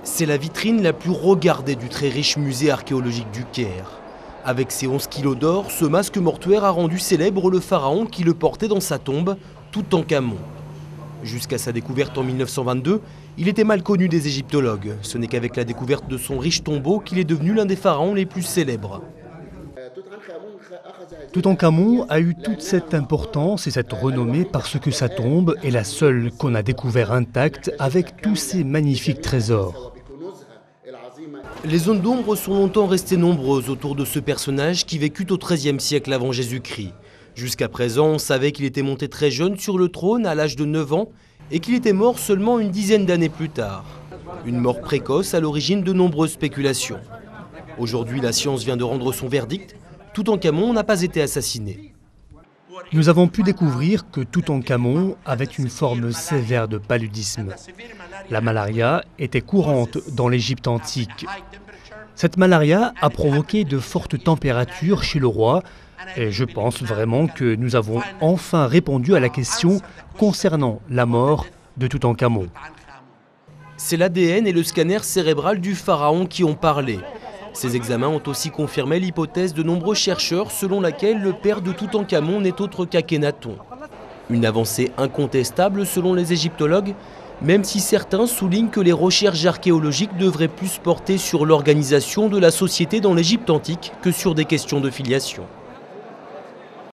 C'est la vitrine la plus regardée du très riche musée archéologique du Caire. Avec ses 11 kilos d'or, ce masque mortuaire a rendu célèbre le pharaon qui le portait dans sa tombe, Toutankhamon. Jusqu'à sa découverte en 1922, il était mal connu des égyptologues. Ce n'est qu'avec la découverte de son riche tombeau qu'il est devenu l'un des pharaons les plus célèbres. Toutankhamon a eu toute cette importance et cette renommée parce que sa tombe est la seule qu'on a découvert intacte avec tous ses magnifiques trésors. Les zones d'ombre sont longtemps restées nombreuses autour de ce personnage qui vécut au XIIIe siècle avant Jésus-Christ. Jusqu'à présent, on savait qu'il était monté très jeune sur le trône à l'âge de 9 ans et qu'il était mort seulement une dizaine d'années plus tard. Une mort précoce à l'origine de nombreuses spéculations. Aujourd'hui, la science vient de rendre son verdict. Toutankhamon n'a pas été assassiné. Nous avons pu découvrir que Toutankhamon avait une forme sévère de paludisme. La malaria était courante dans l'Égypte antique. Cette malaria a provoqué de fortes températures chez le roi et je pense vraiment que nous avons enfin répondu à la question concernant la mort de Toutankhamon. C'est l'ADN et le scanner cérébral du pharaon qui ont parlé. Ces examens ont aussi confirmé l'hypothèse de nombreux chercheurs selon laquelle le père de Toutankhamon n'est autre qu'Akhenaton. Une avancée incontestable selon les égyptologues, même si certains soulignent que les recherches archéologiques devraient plus porter sur l'organisation de la société dans l'Égypte antique que sur des questions de filiation.